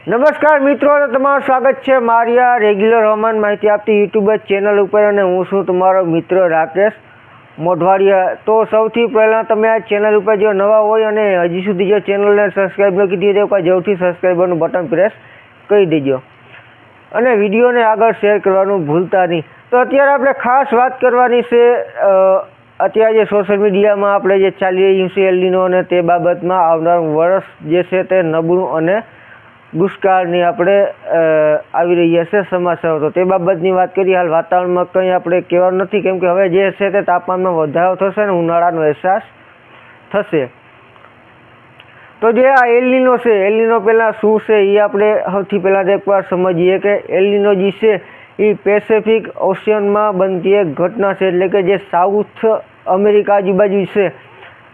નમસ્કાર મિત્રો, તમારું સ્વાગત છે મારી આ રેગ્યુલર હવામાન માહિતી આપતી યુટ્યુબ ચેનલ ઉપર અને હું છું તમારો મિત્ર રાકેશ મોઢવાડિયા। તો સૌથી પહેલાં તમે આ ચેનલ ઉપર જો નવા હોય અને હજી સુધી જો ચેનલને સબસ્ક્રાઈબ ન કરી તો જરૂરથી સબસ્ક્રાઈબરનું બટન પ્રેસ કરી દેજો અને વિડીયોને આગળ શેર કરવાનું ભૂલતા નહીં। તો અત્યારે આપણે ખાસ વાત કરવાની છે અત્યારે જે સોશિયલ મીડિયામાં આપણે જે ચાલી રહ્યું છે એલ નીનો અને તે બાબતમાં આવનારું વર્ષ જે છે તે નબળું અને દુષ્કાળની આપણે આવી રહ્યા છે સમાચારો। તો તે બાબતની વાત કરીએ। હાલ વાતાવરણમાં કંઈ આપણે કહેવાનું નથી, કેમ કે હવે જે છે તે તાપમાનમાં વધારો થશે અને ઉનાળાનો અહેસાસ થશે। તો જે આ એલ નીનો છે, એલ નીનો પહેલાં શું છે એ આપણે સૌથી પહેલાં એકવાર સમજીએ કે એલ નીનો જે છે એ પેસિફિક ઓશિયનમાં બનતી એક ઘટના છે, એટલે કે જે સાઉથ અમેરિકા આજુબાજુ છે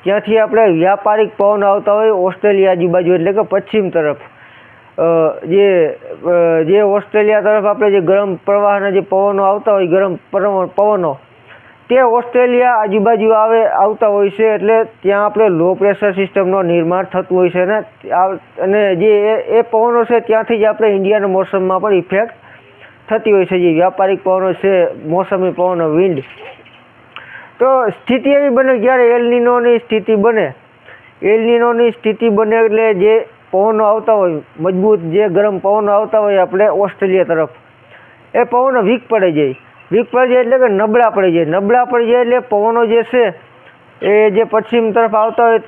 ત્યાંથી આપણે વ્યાપારિક પવન આવતા હોય ઓસ્ટ્રેલિયા આજુબાજુ, એટલે કે પશ્ચિમ તરફ જે ઓસ્ટ્રેલિયા તરફ આપણે જે ગરમ પ્રવાહના જે પવનો આવતા હોય, ગરમ પવનો તે ઓસ્ટ્રેલિયા આજુબાજુ આવતા હોય છે, એટલે ત્યાં આપણે લો પ્રેશર સિસ્ટમનું નિર્માણ થતું હોય છે અને જે એ પવનો છે ત્યાંથી જ આપણે ઇન્ડિયાના મોસમમાં પણ ઇફેક્ટ થતી હોય છે, જે વ્યાપારિક પવનો છે, મોસમી પવનો, વિન્ડ। તો સ્થિતિ એવી બને જ્યારે એલ નીનોની સ્થિતિ બને, એલ નીનોની સ્થિતિ બને એટલે જે પવનો આવતા હોય મજબૂત, જે ગરમ પવનો આવતા હોય આપણે ઓસ્ટ્રેલિયા તરફ, એ પવનો વીક પડી જાય એટલે કે નબળા પડી જાય એટલે પવનો જે છે એ જે પશ્ચિમ તરફ આવતા હોય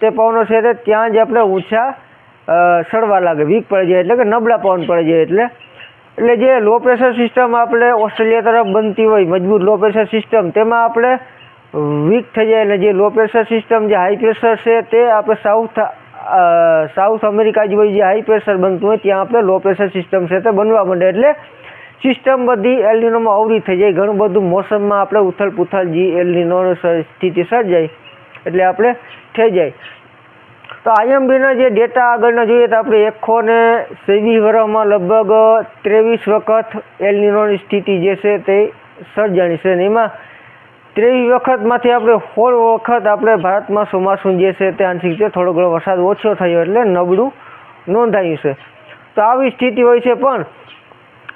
તે પવનો છે તે ત્યાં જ આપણે ઊંચા સડવા લાગે, વીક પડી જાય એટલે કે નબળા પવન પડી જાય। એટલે જે લો પ્રેશર સિસ્ટમ આપણે ઓસ્ટ્રેલિયા તરફ બનતી હોય, મજબૂત લો પ્રેશર સિસ્ટમ, તેમાં આપણે વીક થઈ જાય અને જે લો પ્રેશર સિસ્ટમ, જે હાઈ પ્રેશર છે તે આપણે સાઉથ અમેરિકા જેવું જે હાઈ પ્રેશર બનતું હોય ત્યાં આપણે લો પ્રેશર સિસ્ટમ છે તે બનવા માંડે, એટલે સિસ્ટમ બધી એલ નીનોમાં અવરી થઈ જાય, ઘણું બધું મોસમમાં આપણે ઉથલ પુથલ જે એલ નીનો સ્થિતિ સર્જાય એટલે આપણે થઈ જાય। તો આઈએમડીના જે ડેટા આગળના જોઈએ તો આપણે 123 વર્ષમાં લગભગ 23 વખત એલ નીનોની સ્થિતિ જે છે તે સર્જાણી છે, અને એમાં 23 વખતમાંથી આપણે 16 વખત આપણે ભારતમાં ચોમાસું જે છે તે આંશિક રીતે થોડો ઘણો વરસાદ ઓછો થયો એટલે નબળું નોંધાયું છે। તો આવી સ્થિતિ હોય છે, પણ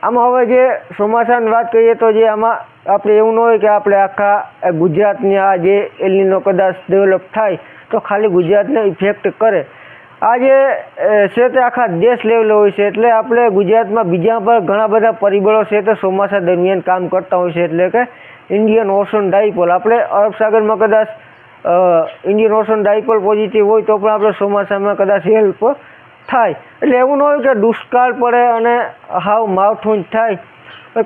આમાં હવે જે ચોમાસાની વાત કરીએ તો જે આમાં આપણે એવું ન હોય કે આપણે આખા ગુજરાતની આ જે એલ નીનો કદાચ ડેવલપ થાય તો ખાલી ગુજરાતને ઇફેક્ટ કરે, આ જે છે તે આખા દેશ લેવલે હોય છે, એટલે આપણે ગુજરાતમાં બીજા પર ઘણા બધા પરિબળો છે તે ચોમાસા દરમિયાન કામ કરતા હોય છે, એટલે કે ઇન્ડિયન ઓશન ડાયપોલ, આપણે અરબ સાગરમાં કદાચ ઇન્ડિયન ઓશન ડાયપોલ પોઝિટિવ હોય તો પણ આપણે ચોમાસામાં કદાચ હેલ્પ થાય। એટલે એવું ન હોય કે દુષ્કાળ પડે અને હાવ માવઠું જ થાય,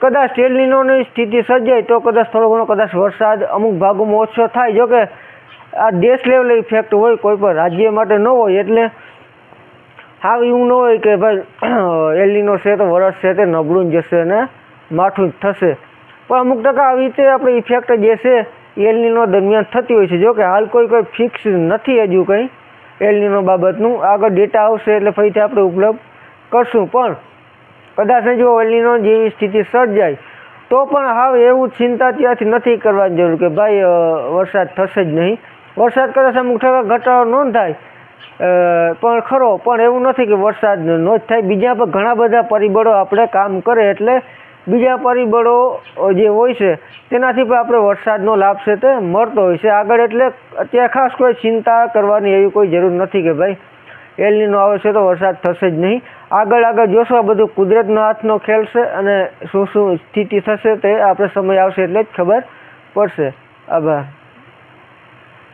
કદાચ એલ નીનોની સ્થિતિ સર્જાય તો કદાચ થોડો ઘણો કદાચ વરસાદ અમુક ભાગોમાં ઓછો થાય, જોકે આ દેશ લેવલે ઇફેક્ટ હોય, કોઈ પણ રાજ્ય માટે ન હોય, એટલે હાવ એવું ન હોય કે ભાઈ એલ નીનો છે તો વરસ છે તે નબળું જ જશે અને માઠું જ થશે, પણ અમુક ટકા આવી રીતે આપણે ઇફેક્ટ જે છે એલ નીનો દરમિયાન થતી હોય છે। જો કે હાલ કોઈ ફિક્સ નથી હજુ કંઈ એલ નીનો બાબતનું, આગળ ડેટા આવશે એટલે ફરીથી આપણે ઉપલબ્ધ કરશું, પણ કદાચ જો એલ નીનો જેવી સ્થિતિ સર્જાય તો પણ હાવ એવું ચિંતા ત્યાંથી નથી કરવાની જરૂર કે ભાઈ વરસાદ થશે જ નહીં, વરસાદ કદાચ અમુક ટકા ઘટાડો નોંધાય પણ ખરો, પણ એવું નથી કે વરસાદ ન જ થાય, બીજા પર ઘણા બધા પરિબળો આપણે કામ કરે, એટલે બીજા પરિબળો જે હોય છે તેનાથી પણ આપણે વરસાદનો લાભ છે તે મળતો હોય છે આગળ। એટલે અત્યારે ખાસ કોઈ ચિંતા કરવાની એવી કોઈ જરૂર નથી કે ભાઈ એલ નીનો આવે છે તો વરસાદ થશે જ નહીં, આગળ જોશું, આ બધું કુદરતના હાથનો ખેલ છે અને શું સ્થિતિ થશે તે આપણે સમય આવશે એટલે જ ખબર પડશે। આભાર।